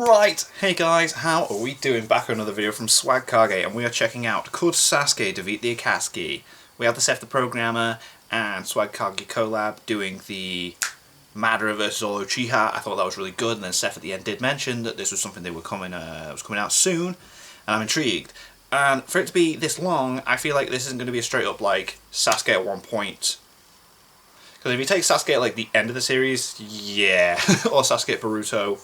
Right, hey guys, how are we doing? Back with another video from Swagkage, and we are checking out Could Sasuke Defeat the Akatsuki? We have the Seth the Programmer and Swagkage collab doing the Madara vs Orochiha. I thought that was really good, and then Seth at the end did mention that this was something they were coming out soon, and I'm intrigued. And for it to be this long, I feel like this isn't going to be a straight up like Sasuke at one point. Because if you take Sasuke at like the end of the series, yeah, or Sasuke at Boruto,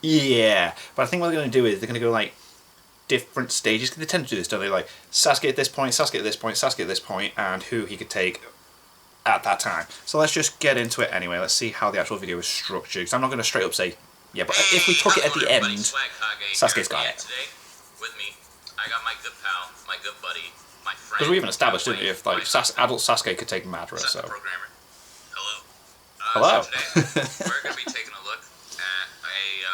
yeah. But I think what they're going to do is they're going to go like different stages. They tend to do this, don't they? Like Sasuke at this point, Sasuke at this point, Sasuke at this point, and who he could take at that time. So let's just get into it anyway. Let's see how the actual video is structured. Because I'm not going to straight up say, yeah, but if we took it at the end, Sasuke's got it. Today, with me, I got my good pal, my good buddy, my friend. Because we even established, didn't we, if like adult Sasuke could take Madara, so. Programmer. Hello. So today, we're going to be taking a look at a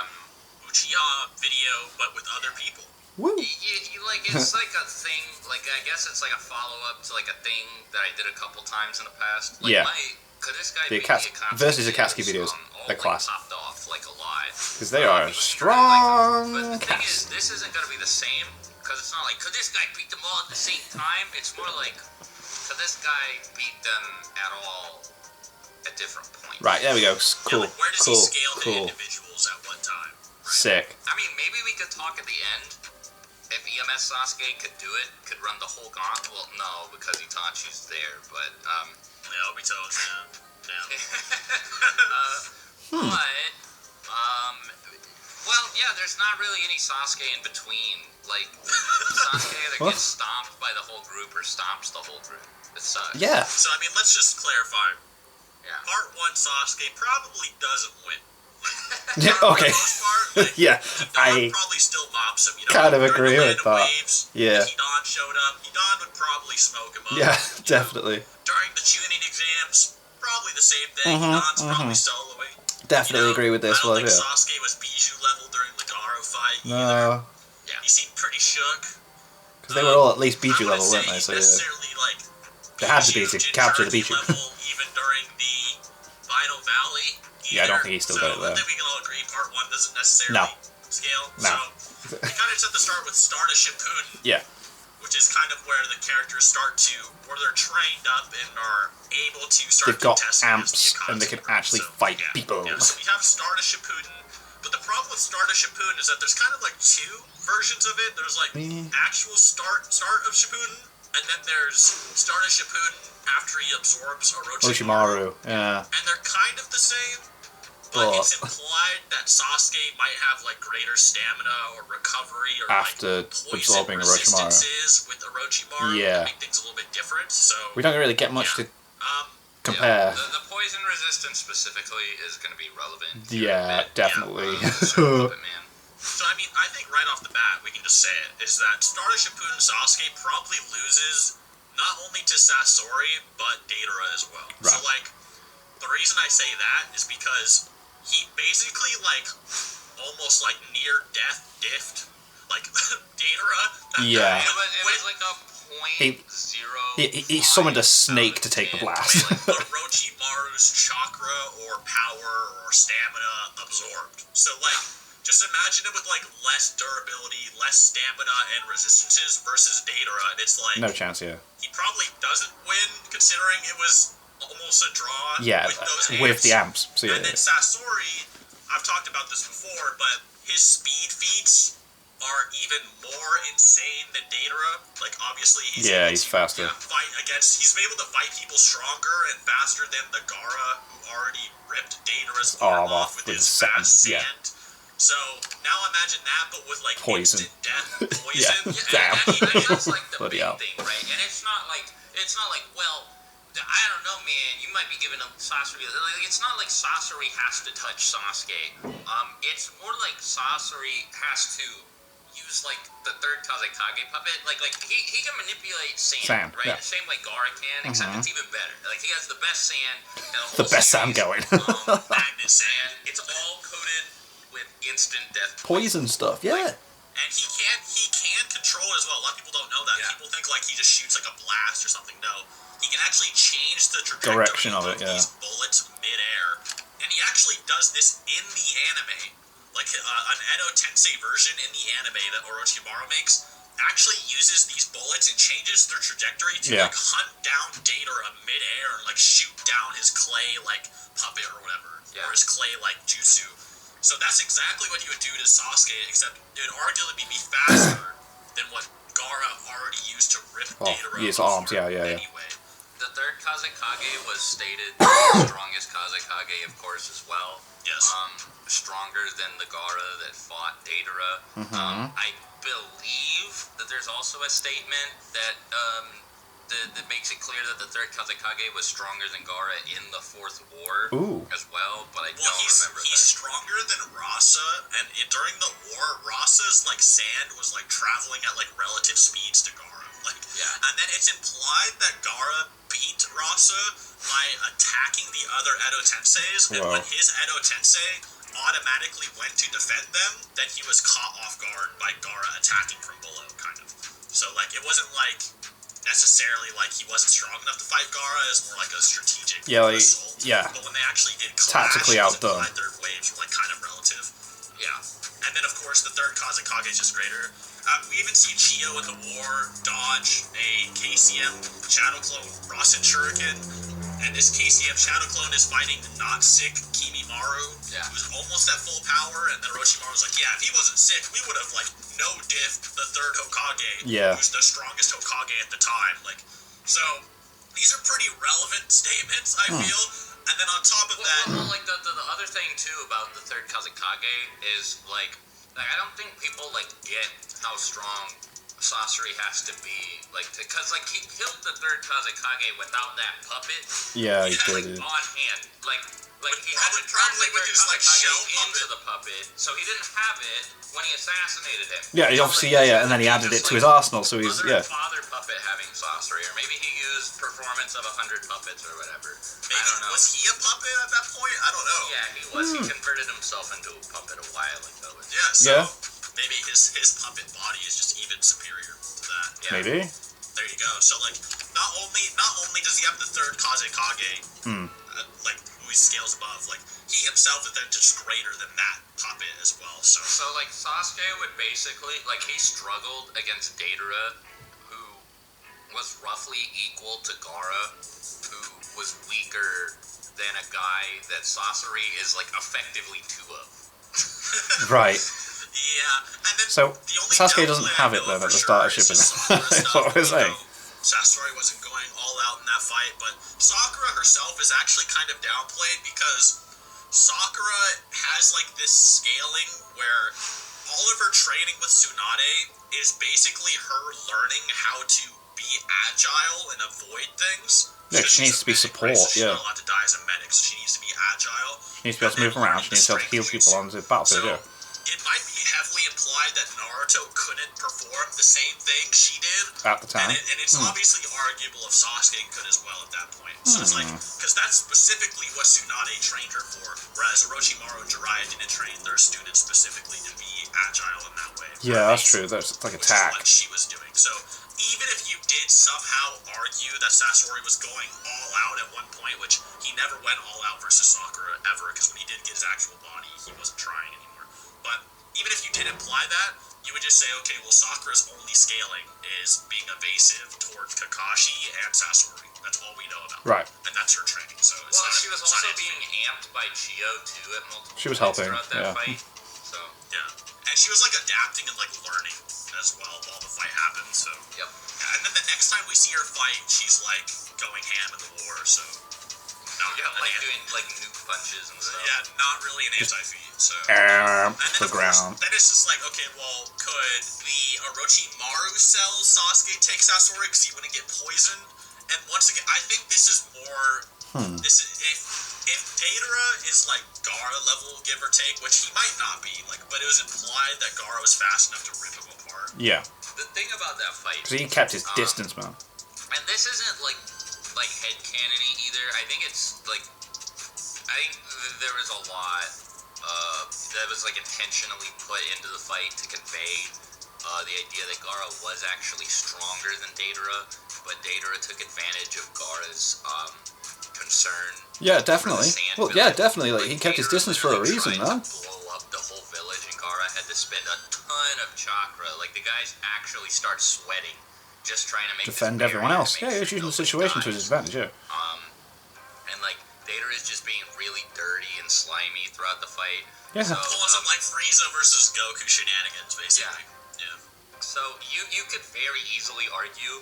Uchiha video, but with other people. Woo. Like, it's like a thing, like, I guess it's like a follow-up to like a thing that I did a couple times in the past. Like, yeah. Could this guy the Akatsuki versus Akatsuki videos, they're class. Popped off like a lot. Because they are strong. But the thing is, this isn't going to be the same, because it's not like, could this guy beat them all at the same time? It's more like, could this guy beat them at all at different points? Right, there we go. Cool. Yeah, like where does he scale the individuals at what time? Right? Sick. I mean, maybe we could talk at the end. If EMS Sasuke could do it, could run the whole gauntlet. Well, no, because Itachi's there, but, yeah, Obito's well, yeah, there's not really any Sasuke in between. Like, Sasuke either gets stomped by the whole group or stomps the whole group. It sucks. Yeah. So, I mean, let's just clarify. Yeah. Part 1 Sasuke probably doesn't win. Yeah, okay. For the most part, like, yeah, Hidan probably still mops him. You know, kind of agree with that. Waves, yeah. Hidan showed up. Hidan would probably smoke him up. Yeah, definitely. During the Chunin exams, probably the same thing. Hidan's probably soloing. Definitely agree with this one. I don't think yeah. Sasuke was Bijou level during the Garo fight No. either. Yeah, he seemed pretty shook. Because they were all at least Bijou level, weren't they? So yeah. Like, they had to be to capture the Bijou. level, even during the Final Valley. Yeah, I don't think he still got it there. I think we can all agree part 1 doesn't necessarily scale. No. So we kind of just have to start with Stardust Shippuden. Yeah. Which is kind of where the characters start to, where they're trained up and are able to start They've got contesting amps and they can actually fight people. Yeah, so we have Stardust Shippuden, but the problem with Stardust Shippuden is that there's kind of like 2 versions of it. There's like actual start of Shippuden, and then there's Stardust Shippuden after he absorbs Orochimaru. Yeah. And they're kind of the same, but it's implied that Sasuke might have like greater stamina or recovery or after like absorbing Orochimaru. With Orochimaru, yeah. make things a little bit different. So we don't really get much to compare. Yeah, the poison resistance specifically is going to be relevant. Yeah, definitely. So I mean, I think right off the bat we can just say it is that Stardust Shippuden Sasuke probably loses not only to Sasori but Deidara as well. Right. So like, the reason I say that is because he basically like almost like near death diffed like Deidara. Yeah. It was like a he summoned a snake to take the blast. Like Orochimaru's chakra or power or stamina absorbed. So like, just imagine it with like less durability, less stamina and resistances versus Deidara, and it's like no chance. Yeah. He probably doesn't win considering it was almost a draw. Yeah, with those amps. with the amps. So yeah. And then Sasori, I've talked about this before, but his speed feats are even more insane than Deidara. Like, obviously, he's faster. He's able to fight people stronger and faster than the Gaara, who already ripped Deidara's arm off with his fast sand. So now imagine that, but with like poison. Instant death poison. Damn. That's like the big thing, right? And it's not like well, I don't know, man. You might be giving him Sasori. Like, it's not like Sasori has to touch Sasuke. It's more like Sasori has to use like the third Kazekage puppet. Like he can manipulate sand, right? Yeah. The same like Gaara can, except it's even better. Like he has the best sand. The best sand going. Magnet sand. It's all coated with instant death poison stuff. Yeah. And he can control it as well. A lot of people don't know that. People think like he just shoots like a blast or something. No, he can actually change the trajectory direction of it. these bullets mid-air, and he actually does this in the anime like an Edo Tensei version in the anime that Orochimaru makes actually uses these bullets and changes their trajectory to like hunt down Datara mid-air and like shoot down his clay like puppet or whatever, or his clay like jutsu. So that's exactly what he would do to Sasuke, except it would arguably be faster than what Gaara already used to rip Datara his apart arms, yeah. The third Kazekage was stated the strongest Kazekage, of course, as well. Yes. Stronger than the Gaara that fought Datara. I believe that there's also a statement that that makes it clear that the third Kazekage was stronger than Gaara in the Fourth War as well, but I don't remember he's stronger than Rasa, and during the war, Rasa's like sand was like traveling at like relative speeds to Gaara. And then it's implied that Gaara beat Rasa by attacking the other Edo Tenseis, and when his Edo Tensei automatically went to defend them, then he was caught off guard by Gaara attacking from below, kind of. So like it wasn't like necessarily like he wasn't strong enough to fight Gaara, it's more like a strategic assault. But when they actually did clash, tactically outdone. Their waves were like kind of relative. And then of course the third Kazekage is just greater. We even see Chiyo in the war dodge a KCM Shadow Clone Rasen Shuriken, and this KCM Shadow Clone is fighting not sick Kimimaru, who's almost at full power, and then Orochimaru's like, if he wasn't sick, we would have like no diffed the third Hokage, who's the strongest Hokage at the time. Like, so these are pretty relevant statements, I feel. And then on top of that, like the other thing too about the third Kazekage is like I don't think people like get how strong Sasori has to be, like, because like he killed the third Kazekage without that puppet. Yeah, he did. Like, on hand, like he had to turn the third Kazekage into the puppet, so he didn't have it when he assassinated him. Yeah, he obviously, and then he added it to his arsenal, so he's father puppet having Sasori, or maybe he used performance of 100 puppets or whatever. I don't know. Was he a puppet at that point? I don't know. Yeah, he was. He converted himself into a puppet a while ago. Maybe his puppet body is just even superior to that. Maybe. There you go. So like, not only does he have the third Kazekage, like who he scales above, like he himself is then just greater than that puppet as well. So like Sasuke would basically like he struggled against Datara, who was roughly equal to Gaara, who was weaker than a guy that Sasori is like effectively two of. Right. And then so the only Sasuke doesn't have it then at the start of shipping. That's what we're saying. Sasori wasn't going all out in that fight, but Sakura herself is actually kind of downplayed because Sakura has like this scaling where all of her training with Tsunade is basically her learning how to be agile and avoid things. Yeah, she needs to be support, She's not allowed to die as a medic, so she needs to be agile. She needs to be able to move around, she needs to be able to heal people on the battlefield, It might be heavily implied that Naruto couldn't perform the same thing she did at the time, and it's obviously arguable if Sasuke could as well at that point. So it's like, because that's specifically what Tsunade trained her for, whereas Orochimaru and Jiraiya didn't train their students specifically to be agile in that way. Yeah, that's true. That's like attack. Which is what she was doing. So even if you did somehow argue that Sasori was going all out at one point, which he never went all out versus Sakura ever, because when he did get his actual body, he wasn't trying anymore. But even if you did imply that, you would just say, okay, well, Sakura's only scaling is being evasive towards Kakashi and Sasori. That's all we know about. Right. And that's her training. So it's she was also being amped by Chiyo too at multiple She was helping. throughout that fight. So and she was like adapting and like learning as well while the fight happened. So and then the next time we see her fight, she's like going ham in the war. So. Like doing like nuke punches and stuff. Yeah, not really an anti-feat. So the ground. Then it's just like, okay, well, could the Orochimaru cell Sasuke take Sasori because he wouldn't get poisoned? And once again, I think this is more. This is if Datara is like Gaara level, give or take, which he might not be, like, but it was implied that Gaara was fast enough to rip him apart. Yeah. The thing about that fight, because he kept his distance, man. And this isn't like headcanon-y either. I think it's like, I think there was a lot that was like intentionally put into the fight to convey the idea that Gaara was actually stronger than Datara, but Datara took advantage of Gaara's concern. Yeah, definitely. Well, yeah, definitely. Like he kept his distance for a reason, man. Blow up the whole village. to spend a ton of chakra. Like, the guys actually start sweating just trying to make defend this everyone barrier else. to Yeah, make he's sure using the nobody situation to dies. his advantage, yeah. And, like, Data is just being really dirty and slimy throughout the fight. Yeah. So, Pulling some like Frieza versus Goku shenanigans, basically. Yeah. so you could very easily argue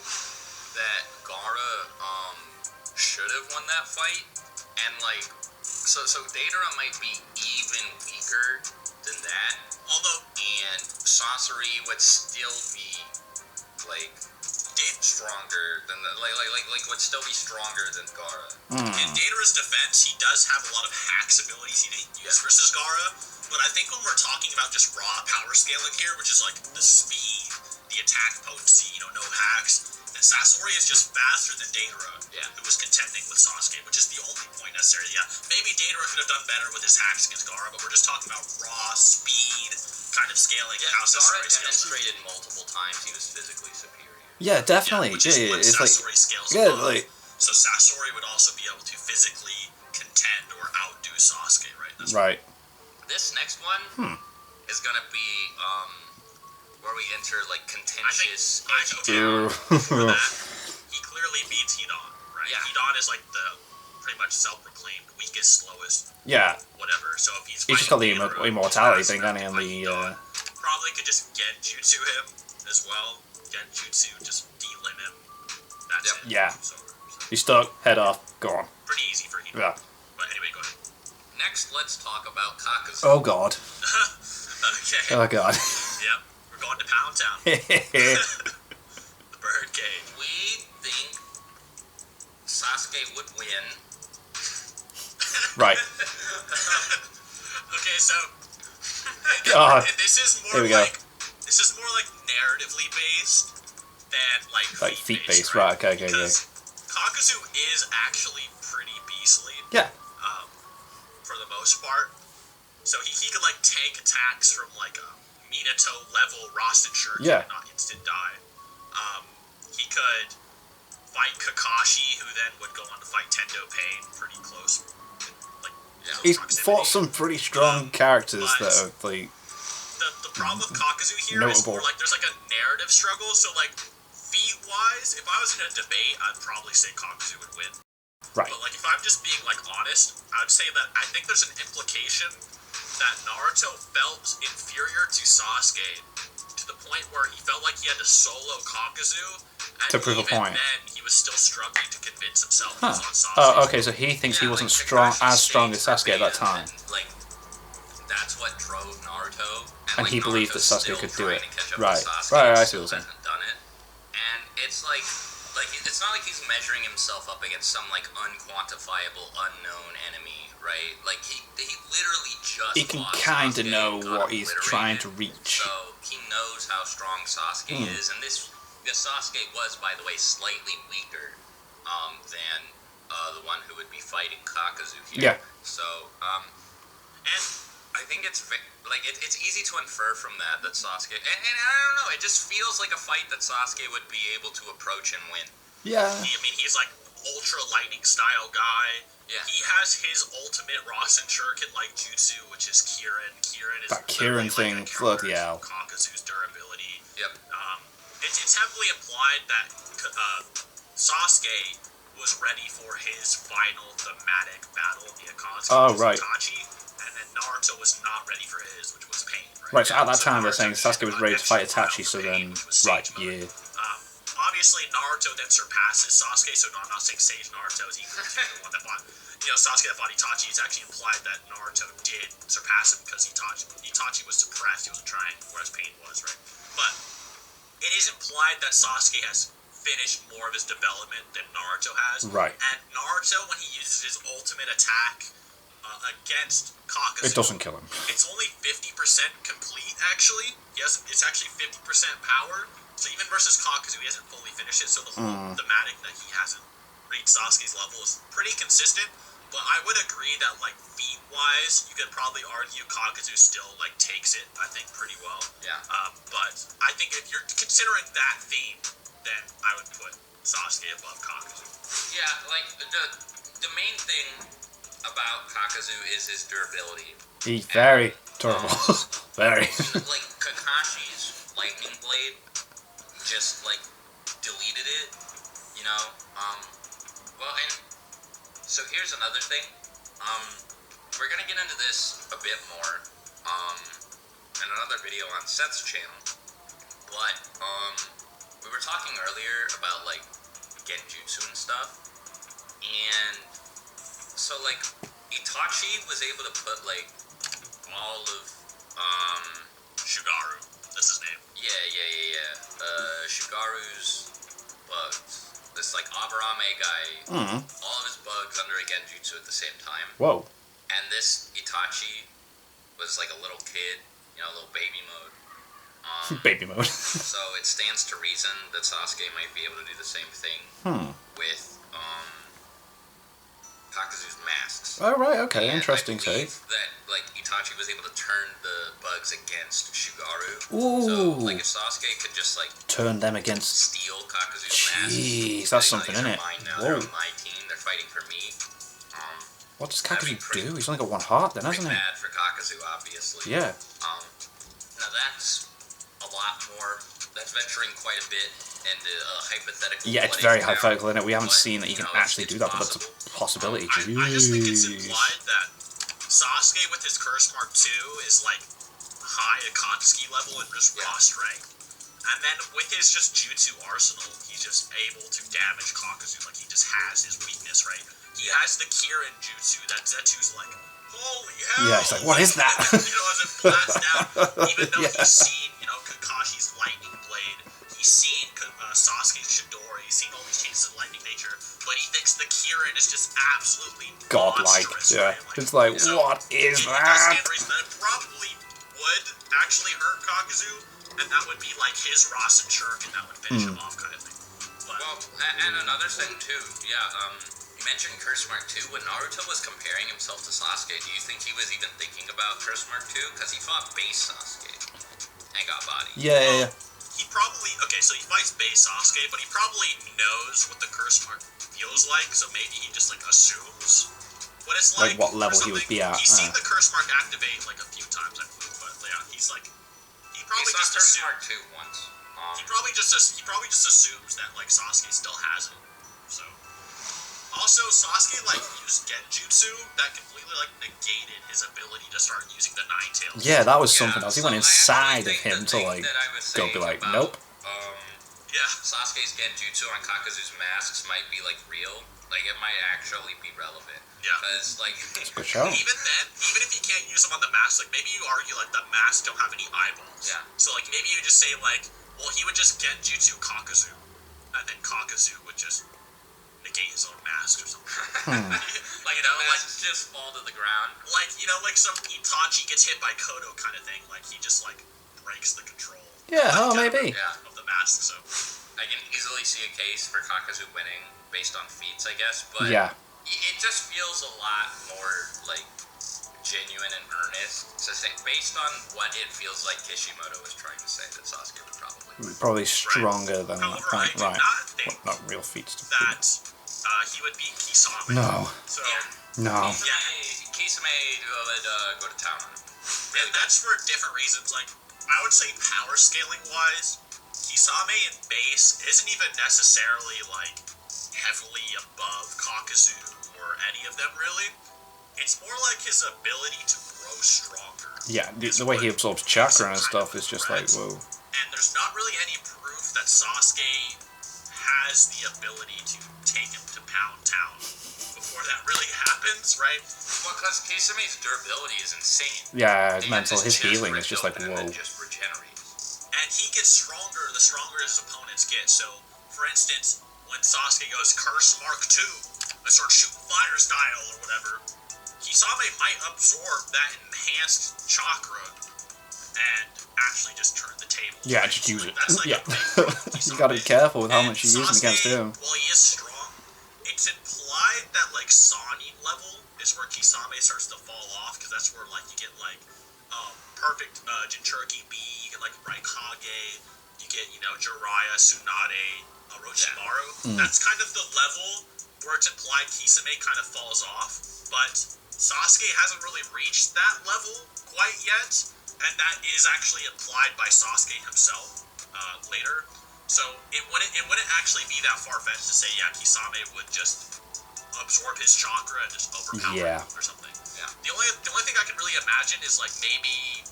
that Gaara should have won that fight, and like so Datara might be even weaker than that, and Sasori would still be like stronger than would still be stronger than Gaara. In Datara's defense, he does have a lot of hacks abilities he didn't use versus Gaara, but I think when we're talking about just raw power scaling here, which is like the speed, the attack potency, no hacks, and Sasori is just faster than Datara, who was contending with Sasuke, which is the only point necessary. Yeah, maybe Datara could have done better with his hacks against Gaara, but we're just talking about raw speed kind of scaling. Yeah, how Gaara Sasori demonstrated multiple times he was physically superior. Yeah, definitely. Which is Yeah, what it's like, Sasori scales yeah, above. like, So Sasori would also be able to physically contend or outdo Sasuke, right? That's right. This next one is gonna be where we enter like contentious. I think for that, he clearly beats Hidan, right? Yeah. Hidan is like the pretty much self-proclaimed weakest, slowest, Yeah, whatever. So if he's he's just got the fighting Datara, immortality he's thing, hasn't he? And fighting the Hidan, probably could just get jutsu him as well. Get jutsu, just de-limb him. That's it. Yeah. So he's stuck. Head off. Go on. pretty easy for Hidan. Yeah. But anyway, go ahead. Next, let's talk about Kakazu. Oh God. Okay. Oh God. Yep. We're going to Pound Town. Yeah. The birdcage. We think Sasuke would win. Right. Okay, so God. this is Here more we go. like narratively based than like feet based, right? Okay. Because Kakazu is actually pretty beastly. Yeah. For the most part. So he could like tank attacks from like a Minato level Rasen Shuriken Yeah. and not instant die. He could fight Kakashi, who then would go on to fight Tendo Pain pretty close. Like close He's proximity. fought some pretty strong characters but- that are like. The problem with Kakazu here is Notable. more like there's like a narrative struggle. So like feat wise, if I was in a debate, I'd probably say Kakazu would win. Right. But like if I'm just being like honest, I'd say that I think there's an implication that Naruto felt inferior to Sasuke to the point where he felt like he had to solo Kakazu, and To prove a even point. then he was still struggling to convince himself he Huh. was on Sasuke's Oh, okay. So he thinks he Yeah, wasn't like, strong Kakashi as strong as stayed Sasuke at that verbatim, time, and, like, that's what drove Naruto. and like, he believed that Naruto's Sasuke still could do trying it. to catch up Right. with Sasuke Right. and I see still what you're saying. hasn't done it. And it's like it's not like he's measuring himself up against some like unquantifiable unknown enemy, right? Like he literally just He can lost kind of Sasuke know and got what he's trying to obliterated. reach. So he knows how strong Sasuke is, and this Sasuke was, by the way, slightly weaker than the one who would be fighting Kakazu here. Yeah. So And I think it's it's easy to infer from that Sasuke, and I don't know, it just feels like a fight that Sasuke would be able to approach and win. Yeah. he's like ultra lightning style guy. Yeah. He has his ultimate Rasen Shuriken like jutsu, which is Kirin. Kirin is That Kirin literally thing, like a bloody counter to hell. Kakazu's durability. Yep. It's heavily implied that Sasuke was ready for his final thematic battle via Akatsuki Oh, right. Itachi, and then Naruto was not ready for his, which was Pain. Right. So at that time, they're Naruto saying Sasuke was ready to fight Itachi. eventually So then, which was right. Sage Mode. Yeah. Obviously, Naruto then surpasses Sasuke, so no, I'm not saying Sage Naruto is equal to the one that fought. Sasuke that fought Itachi. It's actually implied that Naruto did surpass him because Itachi was suppressed. He wasn't trying, whereas Pain was, right? But it is implied that Sasuke has finished more of his development than Naruto has. Right. And Naruto, when he uses his ultimate attack against Kakazu, It doesn't kill him. it's only 50% complete, actually. It's actually 50% power. So even versus Kakazu, he hasn't fully finished it. So the whole thematic that he hasn't reached Sasuke's level is pretty consistent. But I would agree that, like, feat-wise, you could probably argue Kakazu still, like, takes it, I think, pretty well. Yeah. But I think if you're considering that theme, then I would put Sasuke above Kakazu. Yeah, like the main thing about Kakazu is his durability. He's very durable. Very. Like, Kakashi's lightning blade just, like, deleted it, you know? Well, and so here's another thing. We're gonna get into this a bit more, in another video on Seth's channel, but, we were talking earlier about, like, genjutsu and stuff, and so, like, Itachi was able to put, like, all of, Shugaru. That's his name. Yeah. Shugaru's bugs. This, like, Aburame guy, all of his bugs under a genjutsu at the same time. Whoa. And this Itachi was, like, a little kid, you know, a little baby mode. Baby mode. So it stands to reason that Sasuke might be able to do the same thing with, Kakuzu's masks. Oh, right, okay, And interesting I take. believe that, like, Itachi was able to turn the bugs against Shugaru. Ooh. So, like, if Sasuke could just, like, Turn them against... steal Kakuzu's masks. Jeez, that's like, something, these isn't are it? mine now, Whoa. they're on my team, they're fighting for me. What does That'd Kakuzu be pretty- do? He's only got one heart then, Pretty hasn't he? bad for Kakuzu, obviously. Yeah. Now that's a lot more. That's venturing quite a bit into hypothetical. Yeah, it's very hypothetical, isn't it? We haven't seen that you can actually do that, but that's a possibility. I just think it's Jeez. implied that Sasuke with his Curse Mark 2 is like high Akatsuki level and just raw strength. And then with his just jutsu arsenal, he's just able to damage Kakuzu. Like, he just has his weakness, right? He has the Kirin jutsu that Zetsu's like, holy hell! Yeah, it's like, what is that? You know, as it blasts out. Even though Yeah. he's seen, you know, Kakashi's lightning blade, he's seen Sasuke's Chidori, he's seen all these changes in lightning nature, but he thinks the Kirin is just absolutely Godlike. monstrous, Yeah. right? It's like, so what is it does that? stand to reason that it probably would actually hurt Kakuzu, and that would be like his Rasen Shuriken, that would finish him off kind of thing. But, Well, and another thing too. Yeah. You mentioned Curse Mark 2. When Naruto was comparing himself to Sasuke, do you think he was even thinking about Curse Mark 2? Because he fought base Sasuke and got bodied. Yeah. he probably, okay, so he fights base Sasuke, but he probably knows what the Curse Mark feels like, so maybe he just, like, assumes what it's like. Like what level or he would something. be at. He's seen the Curse Mark activate, like, a few times, I believe, but, yeah, he's, like, he probably He saw just Curse assumes... Mark 2 once. He probably just assumes that, like, Sasuke still has it, so... Also, Sasuke, like, used Genjutsu that completely, like, negated his ability to start using the Nine Tails. Yeah, that was something else. He so went I inside of actually him think to, the like, thing that I was go be saying like, about, nope. Yeah. Sasuke's Genjutsu on Kakuzu's masks might be, like, real. Like, it might actually be relevant. Yeah. Because, like... It's a good show. Even then, even if you can't use them on the mask, like, maybe you argue, like, the masks don't have any eyeballs. Yeah. So, like, maybe you just say, like, well, he would just Genjutsu Kakuzu, and then Kakuzu would just negate his own mask or something. Like, you know, like... just fall to the ground. Like, you know, like some Itachi gets hit by Kodo kind of thing. Like, he just, like, breaks the control. Yeah, oh, maybe. Yeah. Of the mask, so... I can easily see a case for Kakuzu winning based on feats, I guess, but... Yeah. It just feels a lot more, like, genuine and earnest to say, based on what it feels like Kishimoto was trying to say, that Sasuke would probably win. Probably stronger than that However, point. I do Right. not think Not real feats to that he would beat Kisame. No. So, No. Kisame would go to town on him. and that's for different reasons. Like, I would say power scaling wise, Kisame in base isn't even necessarily, like, heavily above Kakuzu or any of them, really. It's more like his ability to grow stronger. Yeah, the way he absorbs chakra and stuff is just like, whoa. And there's not really any proof that Sasuke has the ability to take him to Pound Town before that really happens, right? Well, because Kisame's durability is insane. Yeah, Even mental, his chest healing is ripped just like, open and whoa. then just regenerates. And he gets stronger the stronger his opponents get. So, for instance, when Sasuke goes Curse Mark 2 and starts shooting fire style or whatever, Kisame might absorb that enhanced chakra and actually just turn the table. Yeah, right? just use it. That's like Yeah. a big problem with You gotta be Kisame. careful with how And much you use them against Sasuke, him. while he is strong, it's implied that, like, Sannin level is where Kisame starts to fall off, because that's where, like, you get, like, perfect Jinchuriki B, you get, like, Raikage, you get, you know, Jiraiya, Tsunade, Orochimaru. That's kind of the level where it's implied Kisame kind of falls off, but Sasuke hasn't really reached that level quite yet, and that is actually applied by Sasuke himself later. So it wouldn't actually be that far-fetched to say, yeah, Kisame would just absorb his chakra and just overpower him or something. Yeah. The only thing I can really imagine is like maybe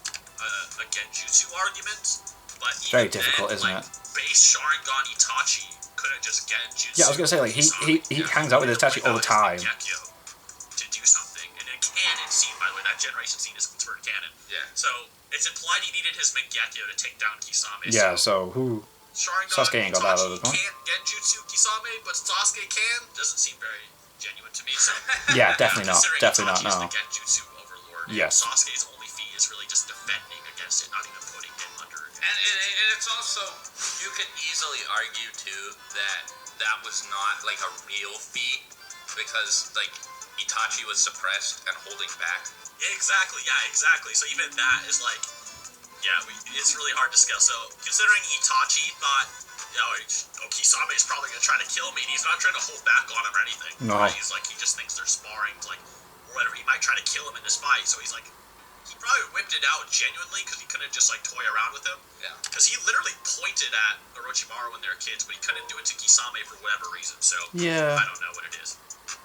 a genjutsu argument, but even very difficult, isn't it? Base Sharingan Itachi couldn't just genjutsu. Yeah, I was gonna say, like, he hangs out with Itachi all the time. To do something, and in canon scene, by the way, that generation scene is considered canon. Yeah. So it's implied he needed his Mangekyo to take down Kisame. Yeah. So who? Sharingan Sasuke ain't got that Itachi other one. can't genjutsu Kisame, but Sasuke can. Doesn't seem very genuine to me. So Yeah, definitely not. considering Definitely not. Itachi's No. the genjutsu overlord. Yes. Sasuke's only feat is really just defending against it, not even putting him under. And it's also, you could easily argue too that was not like a real feat, because like Itachi was suppressed and holding back. Exactly. Yeah. Exactly. So even that is like, it's really hard to scale. So considering Itachi thought, Kisame is probably gonna try to kill me, and he's not trying to hold back on him or anything. No. Right? He's like, he just thinks they're sparring, like, or whatever. He might try to kill him in this fight. So he's like, he probably whipped it out genuinely because he couldn't just like toy around with him. Yeah. Because he literally pointed at Orochimaru when they were kids, but he couldn't do it to Kisame for whatever reason. So Yeah. I don't know what it is.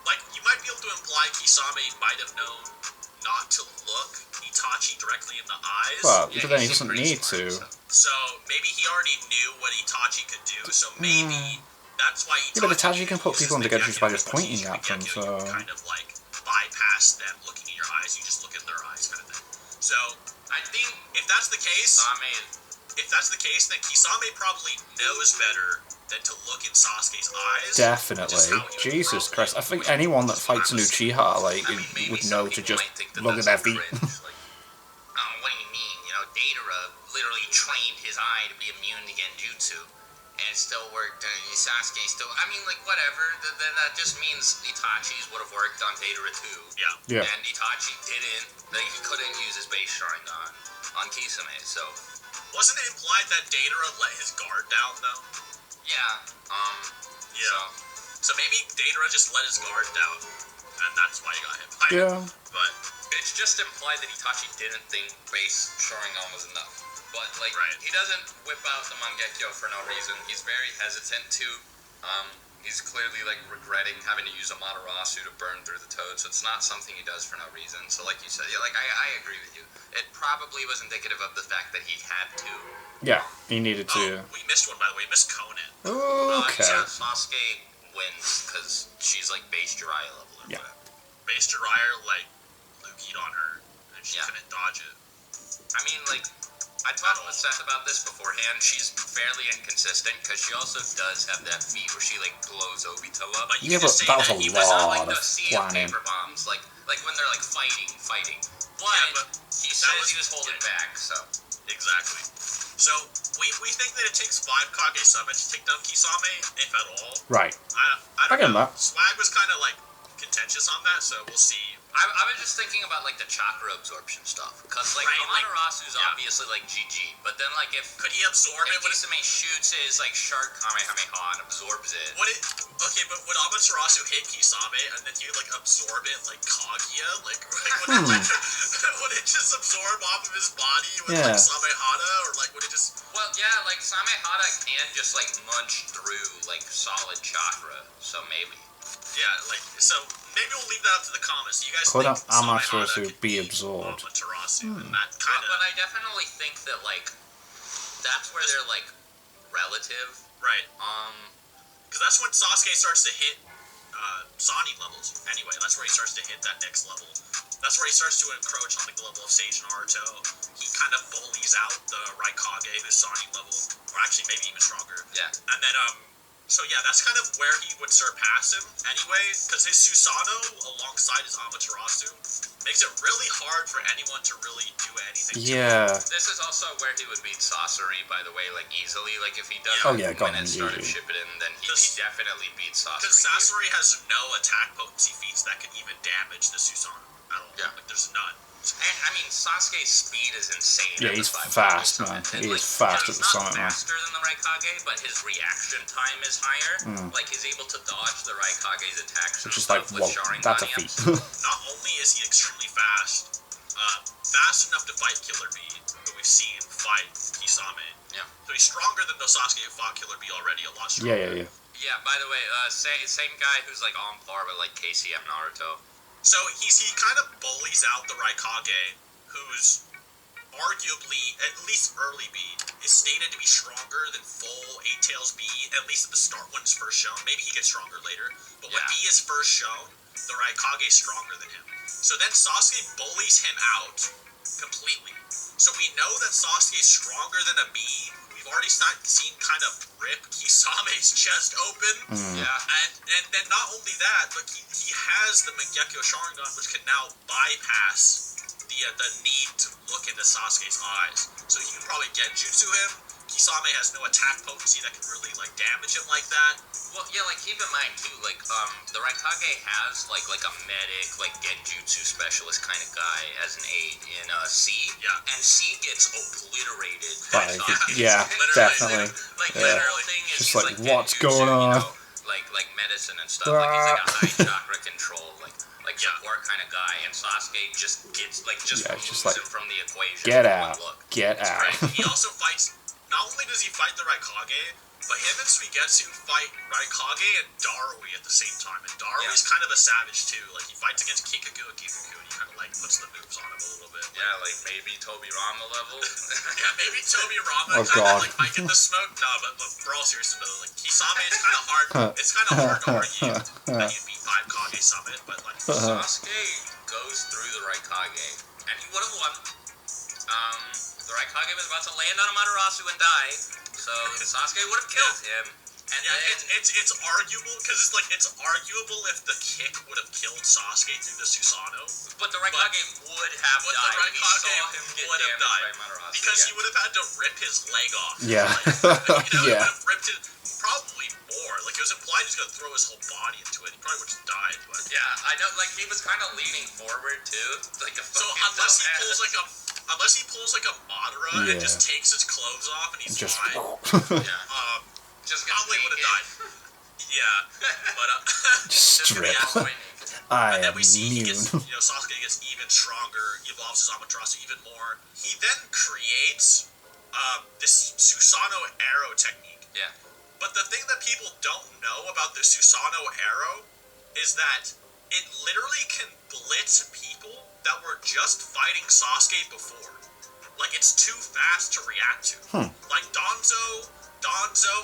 Like, you might be able to imply Kisame might have known not to look Itachi directly in the eyes. Well, Yeah, but then he seemed doesn't pretty need smart, to. So maybe he already knew what Itachi could do. So maybe that's why Itachi. Yeah, but Itachi can put uses people into Mangekyo gadgets by as just much as pointing you at them, Mangekyo, so- you kind of like bypass them looking in your eyes. You just look in their eyes, kind of thing. So I think if that's the case, Kisame, then Kisame probably knows better than to look in Sasuke's eyes. Definitely. which is how he would Jesus probably Christ. I think avoid anyone that it. fights an Uchiha, like, maybe would some know to people just might think that look at their that's feet. cringe, like, oh, what do you mean? You know, Deidara literally trained his eye to be immune to genjutsu, and it still worked. Sasuke still, I mean, like, whatever. Then that just means Itachi's would have worked on Deidara too. Yeah. Yeah. And Itachi didn't. Like, he couldn't use his base Sharingan on Kisame, so Wasn't it implied that Deidara let his guard down though? yeah. So maybe Deidara just let his guard down, and that's why he got hit by it. Yeah. But It's just implied that Itachi didn't think base Sharingan was enough. But, like, Right. he doesn't whip out the Mangekyo for no reason. He's very hesitant to. He's clearly, like, regretting having to use Amaterasu to burn through the toad, so it's not something he does for no reason. So, like you said, yeah, like, I agree with you. It probably was indicative of the fact that he had to. Yeah, he needed to. we missed one by the way. We missed Conan. Okay. Yeah, Sasuke wins because she's, like, base Jiraiya level or Yeah. whatever. Base Jiraiya like loogied on her, and she Yeah. couldn't dodge it. I mean, like, I talked with Seth about this beforehand. She's fairly inconsistent because she also does have that feat where she, like, blows Obito up. But you Yeah, can but just say that was that a he It's not lot like the of sea of planning. paper bombs, like when they're, like, fighting. But, but he that says was- he was holding back, so. Exactly. So we think that it takes 5 Kage Summon to take down Kisame, if at all. Right. I I don't get know. that. Swag was kind of like contentious on that, so we'll see. I was just thinking about, like, the chakra absorption stuff. Because, like, Right, like, Amaterasu is yeah. obviously, like, GG. But then, like, if Could he absorb it? Kisame shoots his, like, shark Kamehameha and absorbs it. Okay, but would Amaterasu hit Kisame and then he would like absorb it like Kaguya? Like would it just absorb off of his body with Yeah. like Samehada, or like would it just? Well, yeah, like, Samehada can just, like, munch through, like, solid chakra. So maybe. Yeah, like so. Maybe we'll leave that up to the comments. Do you guys Could think Amaterasu Samehada could be absorbed? Amaterasu, and that kind But of I definitely think that, like, that's where they're, like, relative. right. Um, Because that's when Sasuke starts to hit Sani levels. Anyway, that's where he starts to hit that next level. That's where he starts to encroach on the level of Sage Naruto. He kind of bullies out the Raikage, who's Sani level, or actually maybe even stronger. yeah. And then so yeah, that's kind of where he would surpass him anyway, because his Susanoo alongside his Amaterasu makes it really hard for anyone to really do anything. Yeah. This is also where he would beat Sasori, by the way, like, easily. Like, if he does Oh, yeah, go win on, and started easy. Shippuden, then he definitely beats Sasori. Because Sasori has no attack potency feats that can even damage the Susanoo at all. Yeah. Like, there's none. And, I mean, Sasuke's speed is insane. Yeah, at the he's 5 fast, Kage man. summon. He And, is fast at the he's summon, not man. faster than the Raikage, but his reaction time is higher. Mm. Like, he's able to dodge the Raikage's attacks. Which and is like, stuff with whoa, Sharingan that's a yams. feat. Not only is he extremely fast, fast enough to fight Killer Bee, who we've seen fight Kisame. Yeah. So he's stronger than the Sasuke who fought Killer Bee already, a lot stronger. Yeah. Yeah, by the way, same guy who's like on par with like KCM Naruto. So he kind of bullies out the Raikage, who's arguably, at least early B, is stated to be stronger than full Eight Tails B, at least at the start when it's first shown. Maybe he gets stronger later. But when B is first shown, the Raikage is stronger than him. So then Sasuke bullies him out completely. So we know that Sasuke is stronger than a B. We've already seen kind of rip Kisame's chest open. Yeah. And then not only that, but he has the Mangekyo Sharingan, which can now bypass the need to look into Sasuke's eyes. So he can probably genjutsu him. Kisame has no attack potency that can really like damage him like that. Well, yeah, like keep in mind too, like the Raikage has like a medic, like genjutsu specialist kind of guy as an aid in C. Yeah. And C gets obliterated. Yeah, definitely. Like the whole thing is Just he's, like, genjutsu, what's going on? You know, like medicine and stuff. Like he's like a high chakra control, like support kind of guy, and Sasuke just removes like, him from the equation. Get out. Get That's out. right. He also fights. Not only does he fight the Raikage, but him and Suigetsu fight Raikage and Darui at the same time. And Darui's kind of a savage too. Like he fights against Kikaku and Kikaku, and he kind of like puts the moves on him a little bit. Yeah, like maybe Tobirama level. Yeah, maybe Tobirama Oh, kind God. of like might get the smoke. No, but for all seriousness, though, like Kisame, it's kind of hard. It's kind of hard to argue that you beat 5 Kage Summit, but like Sasuke goes through the Raikage, and he would have won. The Raikage was about to land on Amaterasu and die, so Sasuke would have killed him. And yeah, then, it's arguable because it's arguable if the kick would have killed Sasuke through the Susanoo. but the Raikage would have But died. the We saw Raikage him get would have damaged by died Amaterasu. because he would have had to rip his leg off. Yeah. Like, he would Yeah. have ripped it probably more. Like it was implied he was gonna throw his whole body into it. He probably would have died. But Yeah, I know. Like he was kind of leaning forward too, like a so fucking unless he dumbass. pulls like a Madara and Yeah. just takes his clothes off and he's Just fine. Yeah. Just gets Probably would have naked. died. Yeah, but Just strip. I and then am we see he gets, immune. Sasuke gets even stronger. He evolves his Amaterasu even more. He then creates this Susanoo arrow technique. Yeah. But the thing that people don't know about the Susanoo arrow is that it literally can blitz people that were just fighting Sasuke before. Like it's too fast to react to. Like Danzo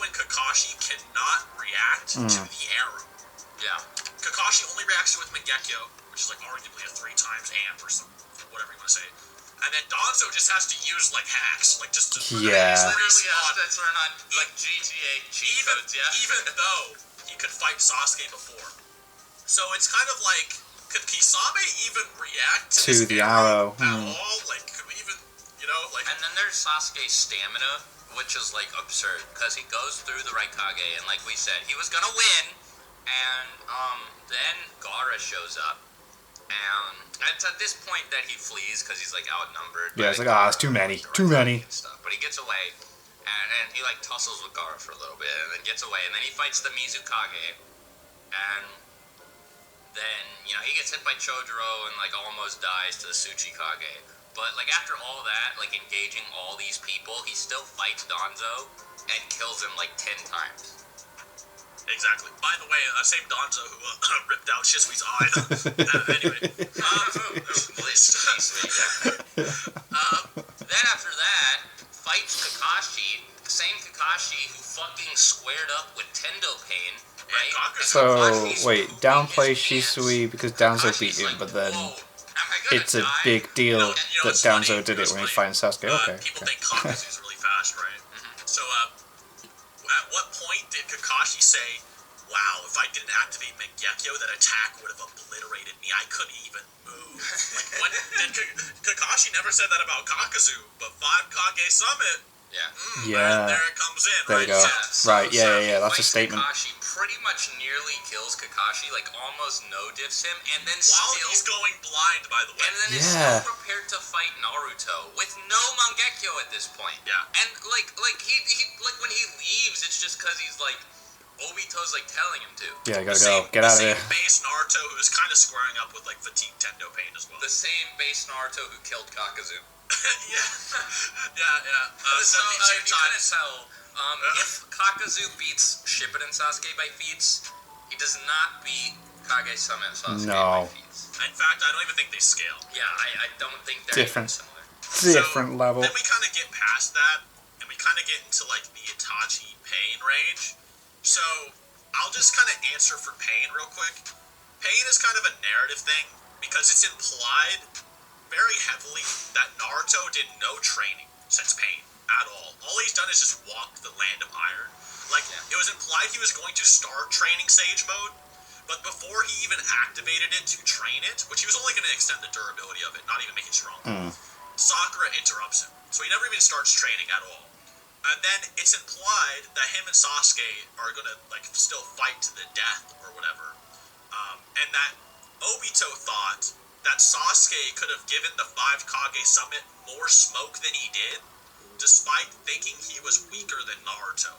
and Kakashi cannot react to the arrow. Yeah. Kakashi only reacts to it with Mangekyo, which is like arguably a 3 times amp or something, whatever you want to say. And then Danzo just has to use like hacks, like just to Yeah. Literally respawn. has to turn on like GTA cheat codes. Yeah. Even though he could fight Sasuke before. So it's kind of like, could Kisame even react to this the arrow? at all? Like, could we even, like... And then there's Sasuke's stamina, which is like absurd because he goes through the Raikage, and like we said, he was gonna win, and then Gaara shows up, and it's at this point that he flees because he's like outnumbered. Yeah, it's by like, Gaara it's too many, and too many. and stuff. But he gets away, and he like tussles with Gaara for a little bit, and then gets away, and then he fights the Mizukage, and then he gets hit by Chojuro and like almost dies to the Tsuchikage. But like after all that, like engaging all these people, he still fights Danzo and kills him like 10 times. Exactly. By the way, same Danzo who ripped out Shisui's eye. Anyway. Then after that, fights Kakashi, the same Kakashi who fucking squared up with Tendo Pain, right? Kakashi. So, Kakashi's wait, pooping downplay his pants. Shisui because Danzo beat Kakashi's him, like, but then "Whoa, am I gonna it's a die?" big deal And that it's Danzo funny, did it it's when he's funny. fighting Sasuke. Okay. People think Kakazu's really fast, right? So, at what point did Kakashi say, wow, if I didn't activate Mangekyo, that attack would have obliterated me. I couldn't even move. Like, when did Kakashi never said that about Kakazu, but 5 Kage Summit, Yeah. there it comes in, There right? you go. So, Right, yeah, that's a Fights statement. Kakashi pretty much nearly kills Kakashi, like almost no diffs him, and then while still, he's going blind, by the way. and then is Yeah. still prepared to fight Naruto with no Mangekyo at this point. Yeah. And like he like when he leaves, it's just because he's like, Obito's like telling him to. Yeah, you gotta go. Get out of there. The same base Naruto who is kind of squaring up with like fatigued Tendo Pain as well. The same base Naruto who killed Kakazu. yeah. So you couldn't tell. If Kakazu beats Shippuden Sasuke by feats, he does not beat Kage-sama Sasuke by feats. In fact, I don't even think they scale. Yeah, I don't think they're Different. even similar. Different level. Then we kind of get past that, and we kind of get into like the Itachi Pain range. So I'll just kind of answer for Pain real quick. Pain is kind of a narrative thing because it's implied very heavily that Naruto did no training since Pain at all. All he's done is just walk the land of iron. Like, it was implied he was going to start training Sage Mode, but before he even activated it to train it, which he was only going to extend the durability of it, not even make it stronger, Sakura interrupts him. So he never even starts training at all. And then it's implied that him and Sasuke are going to, like, still fight to the death or whatever. And that Obito thought that Sasuke could have given the 5 Kage Summit more smoke than he did, despite thinking he was weaker than Naruto.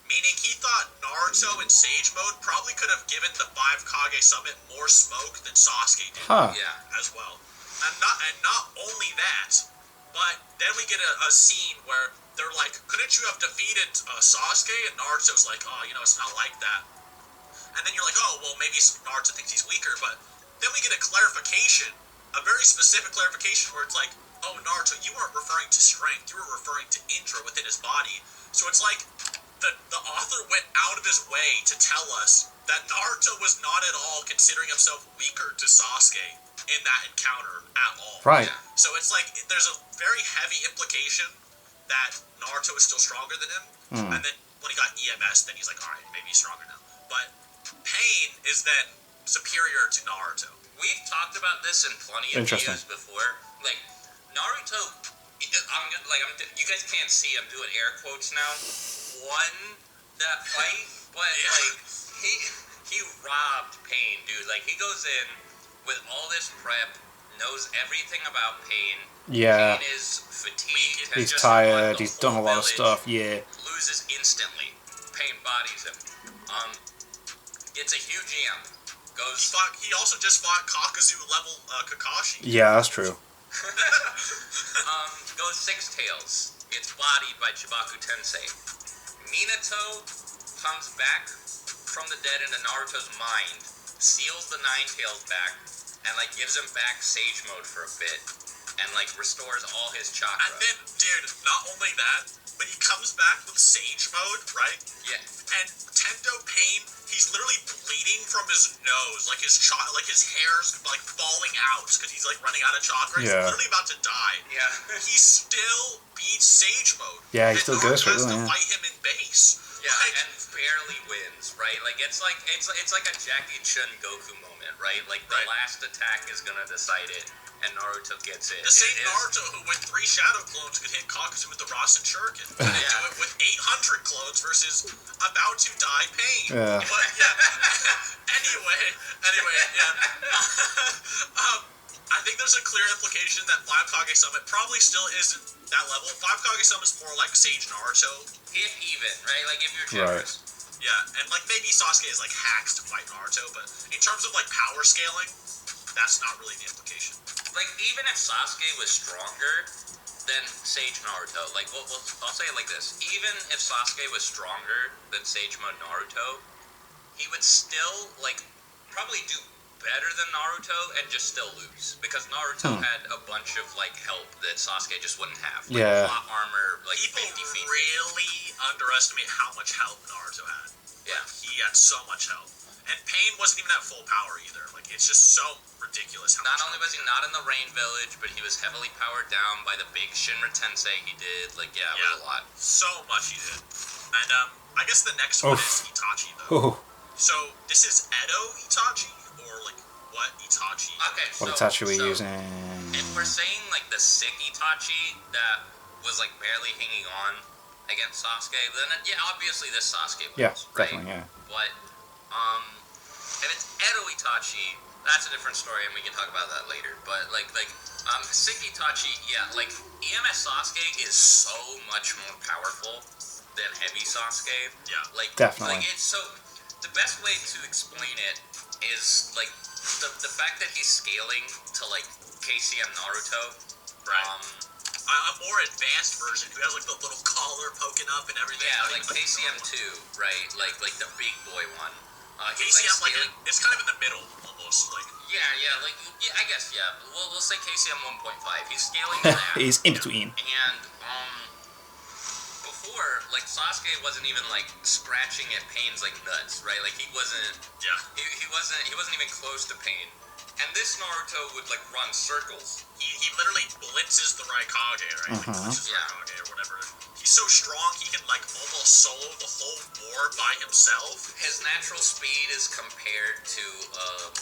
Meaning he thought Naruto in Sage Mode probably could have given the 5 Kage Summit more smoke than Sasuke did. As well. And not only that, but then we get a scene where they're like, couldn't you have defeated Sasuke? And Naruto's like, oh, it's not like that. And then you're like, oh, well, maybe Naruto thinks he's weaker, but then we get a clarification, a very specific clarification where it's like, oh, Naruto, you weren't referring to strength, you were referring to intra within his body. So it's like the author went out of his way to tell us that Naruto was not at all considering himself weaker to Sasuke in that encounter at all. Right. So it's like there's a very heavy implication that Naruto is still stronger than him, and then when he got EMS, then he's like, all right, maybe he's stronger now. But Pain is then superior to Naruto. We've talked about this in plenty of videos before. Like, Naruto, you guys can't see, I'm doing air quotes now, won that fight, but, he robbed Pain, dude. Like, he goes in with all this prep, knows everything about Pain. Yeah. Pain is fatigued. He's tired, he's done a lot of stuff, Loses instantly. Pain bodies him. Gets a huge EM. He also just fought Kakazu level Kakashi. Yeah, that's true. Goes Six Tails. Gets bodied by Chibaku Tensei. Minato comes back from the dead into Naruto's mind, seals the Nine Tails back, and gives him back Sage Mode for a bit, and restores all his chakra. And then, dude, not only that, but he comes back with Sage Mode, right? Yeah. And Tendo Pain, he's literally bleeding from his nose, his hair's falling out because he's running out of chakra. He's literally about to die. Yeah. He still beats Sage Mode. Yeah, he still goes for it. Has to fight him in base. Yeah, and barely wins, right? It's like a Jackie Chun Goku moment, right? The last attack is gonna decide it, and Naruto gets it. The same Naruto who with 3 Shadow Clones could hit Kakazu with the Rasen Shuriken. Do it with 800 clones versus about to die Pain. Yeah. But anyway, I think there's a clear implication that 5 Kage Summit probably still isn't that level. 5 Kage Summit is more like Sage Naruto. If even, right? If you're generous. Right. Yeah, and maybe Sasuke is hacks to fight Naruto, but in terms of power scaling, that's not really the implication. Even if Sasuke was stronger than Sage Naruto, I'll say it like this: even if Sasuke was stronger than Sage Mode Naruto, he would still probably do better than Naruto and just still lose, because Naruto had a bunch of help that Sasuke just wouldn't have. Plot armor, people 50 feet. really underestimate how much help Naruto had. Yeah. He had so much help. And Pain wasn't even at full power either. It's just so ridiculous how Not much only was he not in the Rain Village, but he was heavily powered down by the big Shinra Tensei he did. It was a lot. So much he did. And I guess the next one is Itachi, though. So this is Edo Itachi? Or what Itachi? Okay, What Itachi are we using? If we're saying the sick Itachi that was barely hanging on against Sasuke, then obviously this Sasuke wins, Yeah, right? definitely, yeah. But if it's Edo Itachi, that's a different story, and we can talk about that later. But sick Itachi, EMS Sasuke is so much more powerful than heavy Sasuke. Yeah. Like, Definitely. Like, it's so... The best way to explain it is, like, the fact that he's scaling to, like, KCM Naruto. Right. A more advanced version who has, like, the little collar poking up and everything. Yeah, like KCM 2, right? Like the big boy one. KCM, like, it's kind of in the middle, almost, like... Yeah, I guess, yeah. We'll say KCM 1.5. He's scaling to that. He's in between. And, before, like, Sasuke wasn't even, like, scratching at pains like nuts, right? Like, he wasn't... Yeah. He wasn't even close to pain. And this Naruto would, like, run circles. He literally blitzes the Raikage, right? Like, blitzes the Raikage or whatever. He's so strong, he can, like, almost solo the whole war by himself. His natural speed is compared to,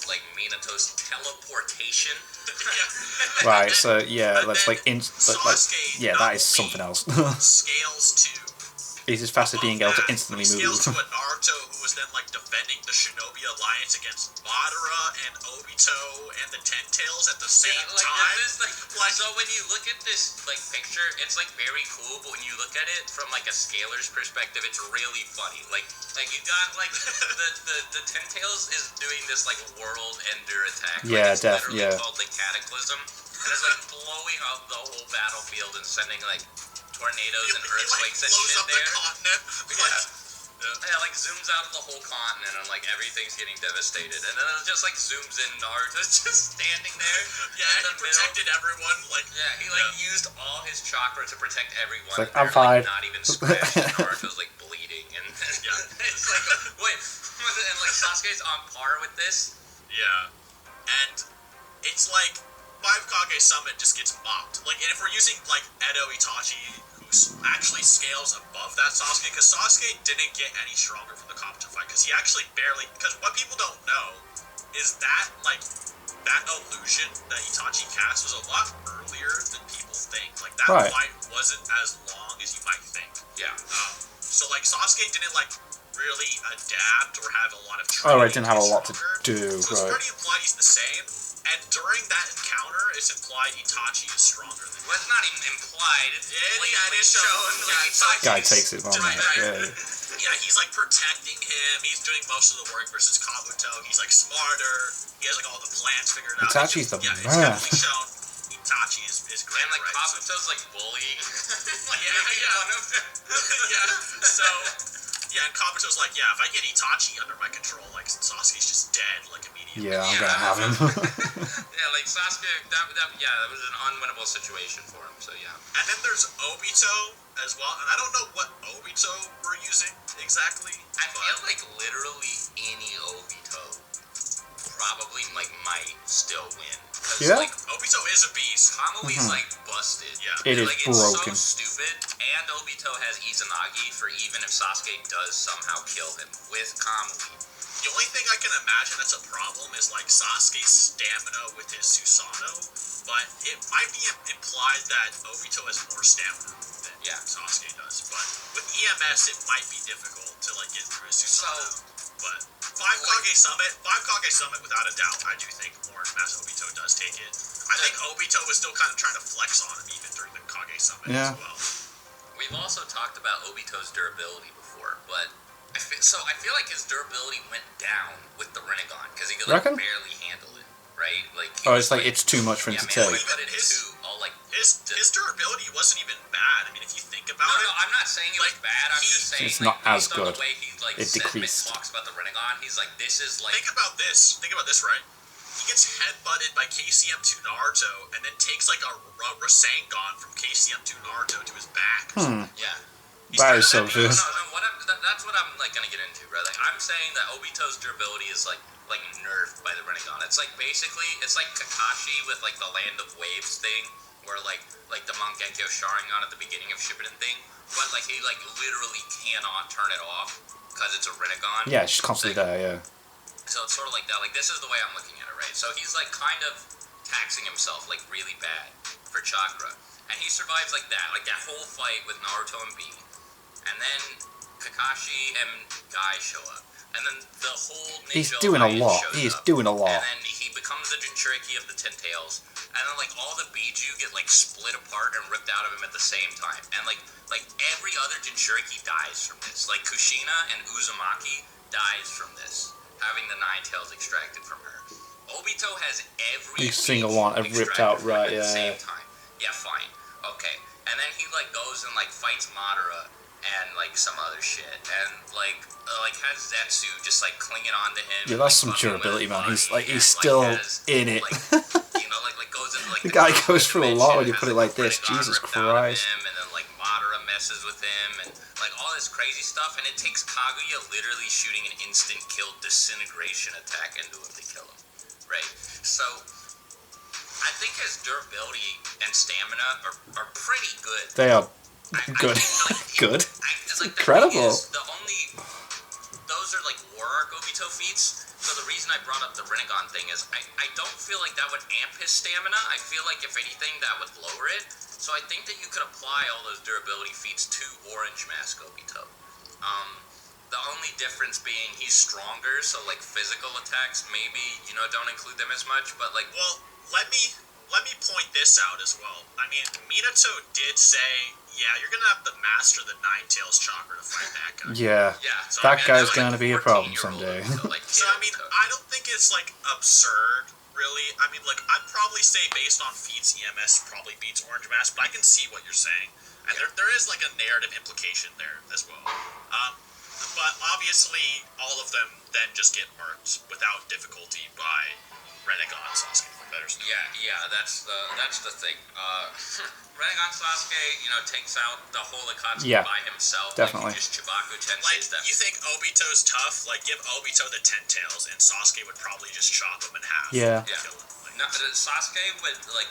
like, Minato's teleportation. Right, so, yeah, that's like... Sasuke yeah, that is something else. Scales to... He's as fast as being able to instantly he move. scales to a Naruto who was then, like, defending the Shinobi Alliance against Madara and Obito and the Ten Tails at the same time. So when you look at this, like, picture, it's, like, very cool, but when you look at it from, like, a scalar's perspective, it's really funny. Like you got, like, the Ten Tails is doing this, like, world ender attack. Yeah, it's literally yeah. called the Cataclysm. And it's, like, blowing up the whole battlefield and sending, like, tornadoes and earthquakes and shit there. The continent. Yeah, like zooms out of the whole continent and like everything's getting devastated, and then it just like zooms in. Naruto's just standing there. Yeah, he protected everyone. Like he used all his chakra to protect everyone. It's like, I'm fine. Like, not even scratched. Naruto's like bleeding, and it's like wait, and like Sasuke's on par with this. Yeah, and it's like 5 Kage Summit just gets mocked. Like, and if we're using like Edo Itachi, who actually scales above that Sasuke, because Sasuke didn't get any stronger from the Kabuto fight, because he actually barely. Because what people don't know is that like that illusion that Itachi cast was a lot earlier than people think. Like that fight wasn't as long as you might think. Yeah. So like Sasuke didn't like really adapt or have a lot of training. Oh, it didn't have a lot to do. So it's pretty implied he's the same. And during that encounter, it's implied Itachi is stronger than him. Well, it's not even implied. It's is shown. Like, Guy takes it on. Yeah, he's like protecting him. He's doing most of the work versus Kabuto. He's like smarter. He has like all the plans figured out. Itachi's the It's man. definitely shown. Itachi is great. And like right? Kabuto's like bullying. And Kabuto's like, yeah, if I get Itachi under my control, like Sasuke's just dead, like immediately. Yeah, I'm gonna have him. Yeah, like Sasuke, that was an unwinnable situation for him. So yeah. And then there's Obito as well, and I don't know what Obito we're using exactly. I feel like literally any Obito probably like might still win. Yeah. Like Obito is a beast. Kamui's like busted. Yeah. It is like, broken. It's so stupid. And Obito has Izanagi for even if Sasuke does somehow kill him with Kamui. The only thing I can imagine that's a problem is like Sasuke's stamina with his Susanoo, but it might be implied that Obito has more stamina than Sasuke does. But with EMS, it might be difficult to like get through his Susanoo. But 5 Kage Summit, without a doubt, I do think Lord Master Obito does take it. I think Obito was still kind of trying to flex on him even during the Kage Summit as well. We've also talked about Obito's durability before, but I feel like his durability went down with the Rinnegan because he could like, barely handle it, right? Like it's like it's too much for him to take. His durability wasn't even bad. I mean, if you think about it. No, I'm not saying it was bad. I'm just saying it's not as good. The way he like it decreased. talks about the Rinnegan, he's like, this is like. Think about this, right? He gets headbutted by KCM2 Naruto and then takes like a Rasengan from KCM2 Naruto to his back. Yeah. That is so true. That's what I'm like gonna get into, right? Like I'm saying that Obito's durability is like nerfed by the Rinnegan. It's like basically it's like Kakashi with like the Land of Waves thing, where like the Mangekyou Sharingan at the beginning of Shippuden thing, but like he like literally cannot turn it off because it's a Rinnegan. Yeah, it's just constantly there. Yeah. So it's sort of like that. Like this is the way I'm looking at it, right? So he's like kind of taxing himself like really bad for chakra, and he survives like that whole fight with Naruto and Bee, and then Kakashi and Guy show up, and then the whole ninja He's doing a lot. He is doing a lot. And then he becomes the Jinchuriki of the Ten Tails, and then like all the Biju get like split apart and ripped out of him at the same time, and like every other Jinchuriki dies from this. Like Kushina and Uzumaki dies from this, having the nine tails extracted from her. Obito has every single one ripped out, right? At Yeah. the same time. Yeah, fine. Okay. And then he like goes and like fights Madara and like some other shit, and like has Zetsu just like clinging on to him. Yeah, that's some durability, man. He's still in it. Like goes into like the guy goes through a lot when you put it like this. Jesus Christ. And then like Madara messes with him and like all this crazy stuff, and it takes Kaguya literally shooting an instant kill disintegration attack into him to kill him. Right? So I think his durability and stamina are pretty good. They are good. Good. Incredible. Those are like War Arc Obito feats. So the reason I brought up the Rinnegan thing is I don't feel like that would amp his stamina. I feel like if anything that would lower it. So I think that you could apply all those durability feats to Orange Mask Obito. The only difference being he's stronger, so like physical attacks maybe, don't include them as much, but like... Well, let me point this out as well. I mean, Minato did say, yeah, you're gonna have to master the Nine Tails chakra to fight that guy. Yeah. So, that guy's gonna be a problem someday. So, I mean, I don't think it's, like, absurd, really. I mean, like, I'd probably say based on feats, EMS probably beats Orange Mask, but I can see what you're saying. And there is, like, a narrative implication there as well. But obviously, all of them then just get marked without difficulty by Rinnegan Sasuke. Yeah, that's the thing. Rinnegan Sasuke, takes out the whole Akatsuki by himself. Definitely. Like, just Chibaku Tensei Like, stuff. you think Obito's tough? Like, give Obito the 10 tails, and Sasuke would probably just chop him in half. Yeah. Kill him. Like, No, Sasuke would like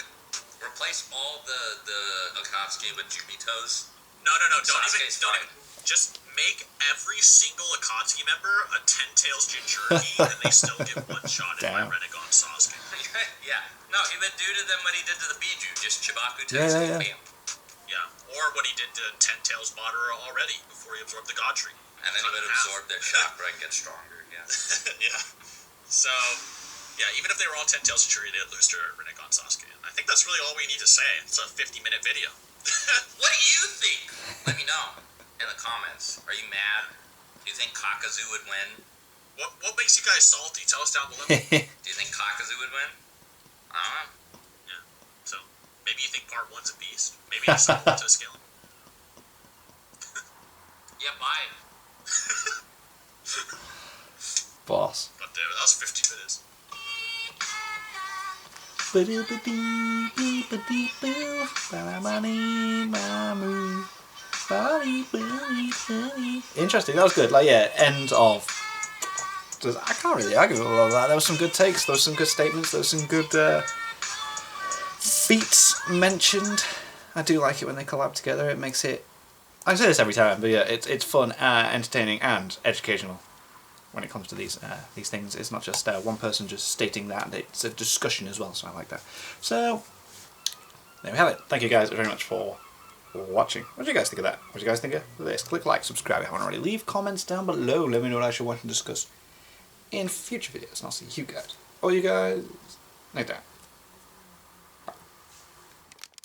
replace all the Akatsuki with Jubito's. No, don't Sasuke's even just make every single Akatsuki member a 10 tails Jinchuriki, and they still get one-shotted by Rinnegan Sasuke. Yeah. No, he would do to them what he did to the Biju, just Chibaku Tensei. Yeah. Bam. Yeah, or what he did to 10 tails Madara already before he absorbed the God Tree. And then he would absorb their chakra and get stronger. Yeah. Yeah. So, yeah, even if they were all 10 tails Jinchuriki, they'd lose to Rinnegan Sasuke. And I think that's really all we need to say. It's a 50-minute video. What do you think? Let me know in the comments. Are you mad? Do you think Kakazu would win? What makes you guys salty? Tell us down below. Do you think Kakazu would win? I don't know. Yeah. So, maybe you think part 1's a beast. Maybe it's not to scale. Yeah, bye. Boss. But that was 50 minutes. Interesting, that was good. Like, yeah, end of. I can't really argue with all of that. There were some good takes, there were some good statements, there were some good feats mentioned. I do like it when they collab together. It makes it... I say this every time, but yeah, it's fun, entertaining, and educational. When it comes to these things, it's not just one person just stating that, it's a discussion as well, so I like that. So, there we have it. Thank you guys very much for watching. What do you guys think of that? What do you guys think of this? Click like, subscribe if you haven't already. Leave comments down below. Let me know what I should want to discuss in future videos, and I'll see you guys. You guys, like that.